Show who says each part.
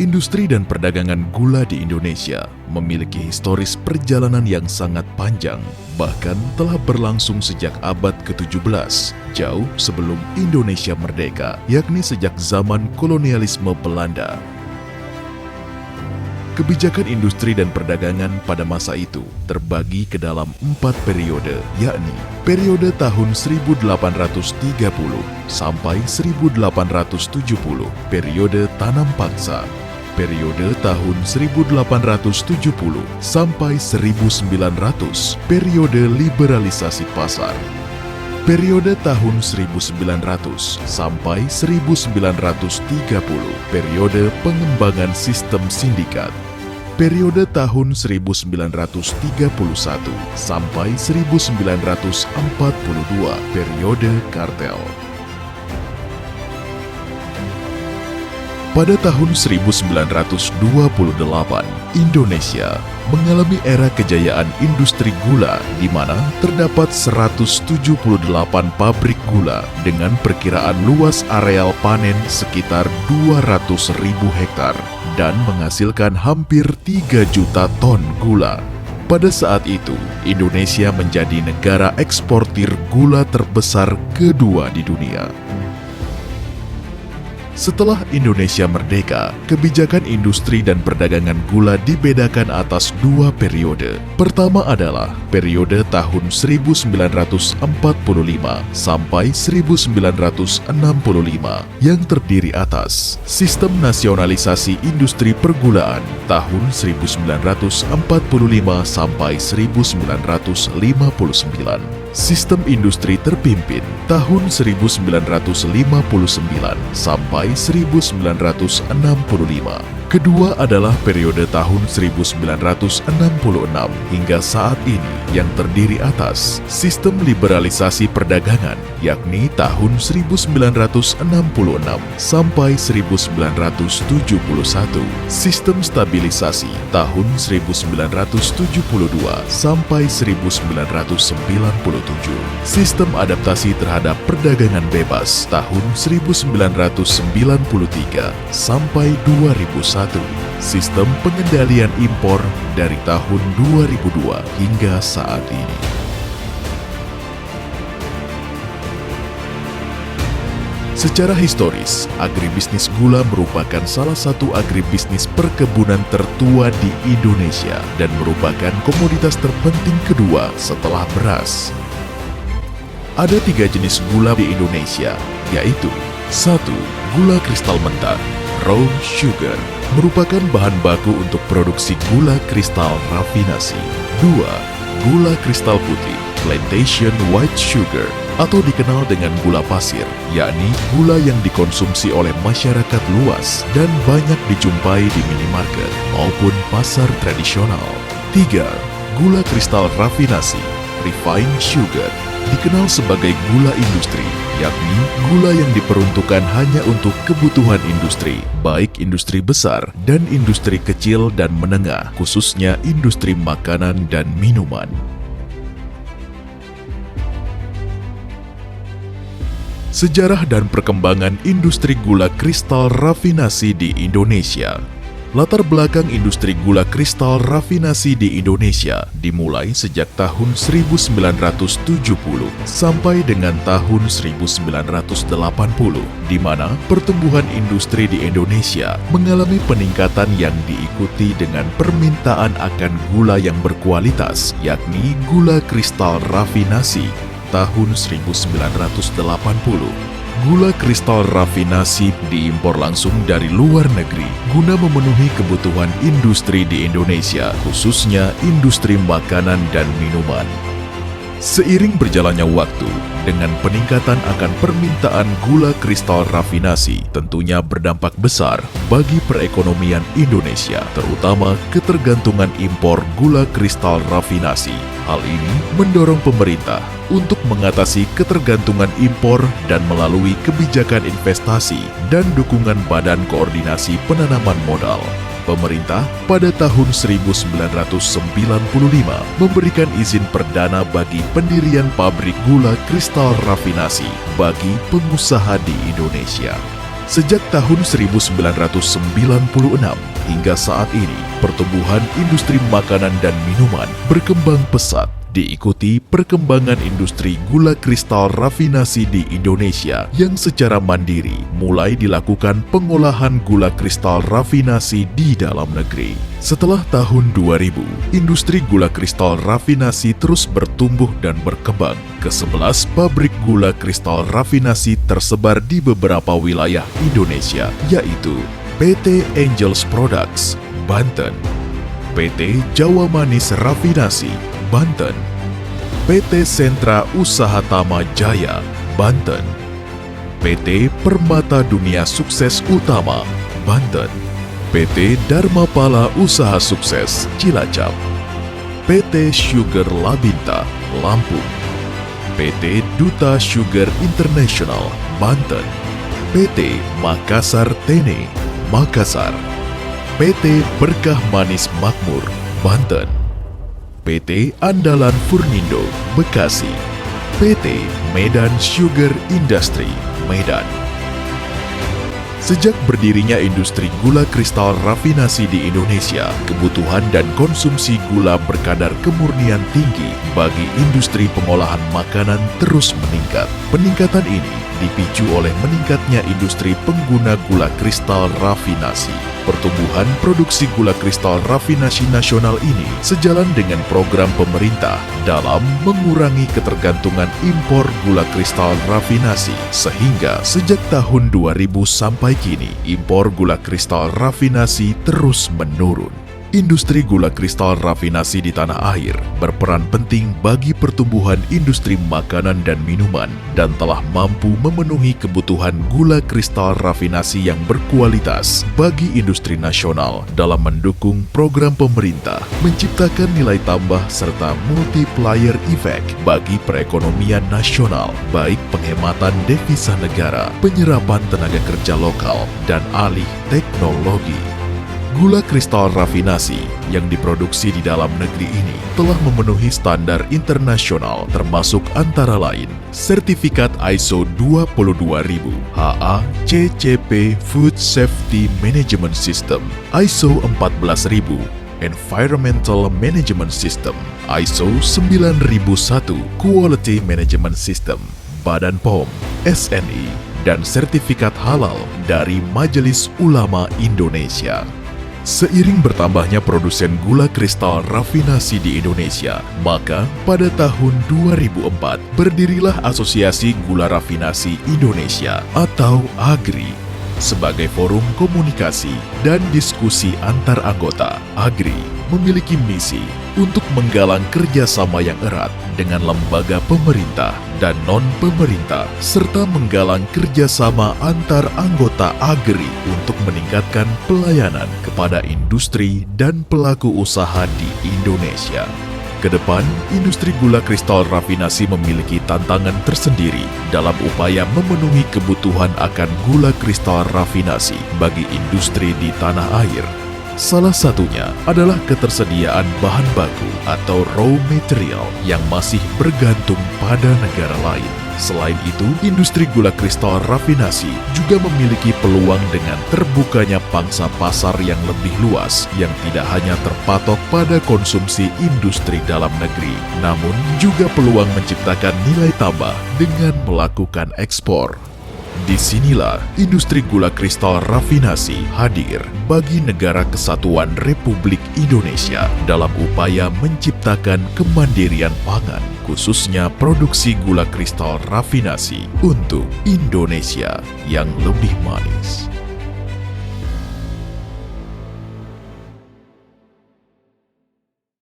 Speaker 1: Industri dan perdagangan gula di Indonesia memiliki historis perjalanan yang sangat panjang, bahkan telah berlangsung sejak abad ke-17, jauh sebelum Indonesia merdeka, yakni sejak zaman kolonialisme Belanda. Kebijakan industri dan perdagangan pada masa itu terbagi ke dalam 4 periode, yakni periode tahun 1830 sampai 1870, periode tanam paksa, periode tahun 1870 sampai 1900, periode liberalisasi pasar, periode tahun 1900 sampai 1930, periode pengembangan sistem sindikat, periode tahun 1931 sampai 1942, periode kartel. Pada tahun 1928, Indonesia mengalami era kejayaan industri gula di mana terdapat 178 pabrik gula dengan perkiraan luas areal panen sekitar 200.000 hektar dan menghasilkan hampir 3 juta ton gula. Pada saat itu, Indonesia menjadi negara eksportir gula terbesar kedua di dunia. Setelah Indonesia merdeka, kebijakan industri dan perdagangan gula dibedakan atas 2 periode. Pertama adalah periode tahun 1945 sampai 1965 yang terdiri atas Sistem Nasionalisasi Industri Pergulaan tahun 1945 sampai 1959. Sistem Industri Terpimpin tahun 1959 sampai 1965. Kedua adalah periode tahun 1966 hingga saat ini yang terdiri atas Sistem Liberalisasi Perdagangan yakni tahun 1966 sampai 1971, Sistem Stabilisasi tahun 1972 sampai 1997, Sistem Adaptasi Terhadap Perdagangan Bebas tahun 1993 sampai 2001, Sistem Pengendalian Impor dari tahun 2002 hingga saat ini. Secara historis, agribisnis gula merupakan salah satu agribisnis perkebunan tertua di Indonesia dan merupakan komoditas terpenting kedua setelah beras. Ada 3 jenis gula di Indonesia, yaitu 1. Gula kristal mentah, raw sugar, merupakan bahan baku untuk produksi gula kristal rafinasi. 2. Gula kristal putih, plantation white sugar, atau dikenal dengan gula pasir, yakni gula yang dikonsumsi oleh masyarakat luas dan banyak dijumpai di minimarket maupun pasar tradisional. 3. Gula kristal rafinasi, refined sugar, dikenal sebagai gula industri, yakni gula yang diperuntukkan hanya untuk kebutuhan industri, baik industri besar dan industri kecil dan menengah, khususnya industri makanan dan minuman. Sejarah dan perkembangan industri gula kristal rafinasi di Indonesia. Latar belakang industri gula kristal rafinasi di Indonesia dimulai sejak tahun 1970 sampai dengan tahun 1980, di mana pertumbuhan industri di Indonesia mengalami peningkatan yang diikuti dengan permintaan akan gula yang berkualitas, yakni gula kristal rafinasi. Tahun 1980, gula kristal rafinasi diimpor langsung dari luar negeri guna memenuhi kebutuhan industri di Indonesia, khususnya industri makanan dan minuman. Seiring berjalannya waktu, dengan peningkatan akan permintaan gula kristal rafinasi tentunya berdampak besar bagi perekonomian Indonesia, terutama ketergantungan impor gula kristal rafinasi. Hal ini mendorong pemerintah untuk mengatasi ketergantungan impor dan melalui kebijakan investasi dan dukungan Badan Koordinasi Penanaman Modal. Pemerintah pada tahun 1995 memberikan izin perdana bagi pendirian pabrik gula kristal rafinasi bagi pengusaha di Indonesia. Sejak tahun 1996 hingga saat ini, pertumbuhan industri makanan dan minuman berkembang pesat, diikuti perkembangan industri gula kristal rafinasi di Indonesia yang secara mandiri mulai dilakukan pengolahan gula kristal rafinasi di dalam negeri. Setelah tahun 2000, industri gula kristal rafinasi terus bertumbuh dan berkembang. Ke-11 pabrik gula kristal rafinasi tersebar di beberapa wilayah Indonesia, yaitu PT Angels Products, Banten, PT Jawa Manis Rafinasi, Banten, PT Sentra Usaha Tama Jaya, Banten, PT Permata Dunia Sukses Utama, Banten, PT Dharmapala Usaha Sukses, Cilacap, PT Sugar Labinta, Lampung, PT Duta Sugar International, Banten, PT Makassar Tene, Makassar, PT Berkah Manis Makmur, Banten, PT Andalan Furnindo, Bekasi, PT Medan Sugar Industry, Medan. Sejak berdirinya industri gula kristal rafinasi di Indonesia, kebutuhan dan konsumsi gula berkadar kemurnian tinggi bagi industri pengolahan makanan terus meningkat. Peningkatan ini dipicu oleh meningkatnya industri pengguna gula kristal rafinasi. Pertumbuhan produksi gula kristal rafinasi nasional ini sejalan dengan program pemerintah dalam mengurangi ketergantungan impor gula kristal rafinasi, sehingga sejak tahun 2000 sampai kini impor gula kristal rafinasi terus menurun. Industri gula kristal rafinasi di tanah air berperan penting bagi pertumbuhan industri makanan dan minuman dan telah mampu memenuhi kebutuhan gula kristal rafinasi yang berkualitas bagi industri nasional dalam mendukung program pemerintah, menciptakan nilai tambah serta multiplier effect bagi perekonomian nasional, baik penghematan devisa negara, penyerapan tenaga kerja lokal, dan alih teknologi. Gula kristal rafinasi yang diproduksi di dalam negeri ini telah memenuhi standar internasional termasuk antara lain sertifikat ISO 22000, HACCP Food Safety Management System, ISO 14000, Environmental Management System, ISO 9001, Quality Management System, Badan POM, SNI, dan sertifikat halal dari Majelis Ulama Indonesia. Seiring bertambahnya produsen gula kristal rafinasi di Indonesia, maka pada tahun 2004 berdirilah Asosiasi Gula Rafinasi Indonesia atau AGRI. Sebagai forum komunikasi dan diskusi antar anggota, AGRI memiliki misi untuk menggalang kerjasama yang erat dengan lembaga pemerintah dan non-pemerintah, serta menggalang kerjasama antar anggota AGRI untuk meningkatkan pelayanan kepada industri dan pelaku usaha di Indonesia. Kedepan, industri gula kristal rafinasi memiliki tantangan tersendiri dalam upaya memenuhi kebutuhan akan gula kristal rafinasi bagi industri di tanah air. Salah satunya adalah ketersediaan bahan baku atau raw material yang masih bergantung pada negara lain. Selain itu, industri gula kristal rafinasi juga memiliki peluang dengan terbukanya pangsa pasar yang lebih luas yang tidak hanya terpatok pada konsumsi industri dalam negeri, namun juga peluang menciptakan nilai tambah dengan melakukan ekspor. Disinilah industri gula kristal rafinasi hadir bagi Negara Kesatuan Republik Indonesia dalam upaya menciptakan kemandirian pangan, khususnya produksi gula kristal rafinasi untuk Indonesia yang lebih manis.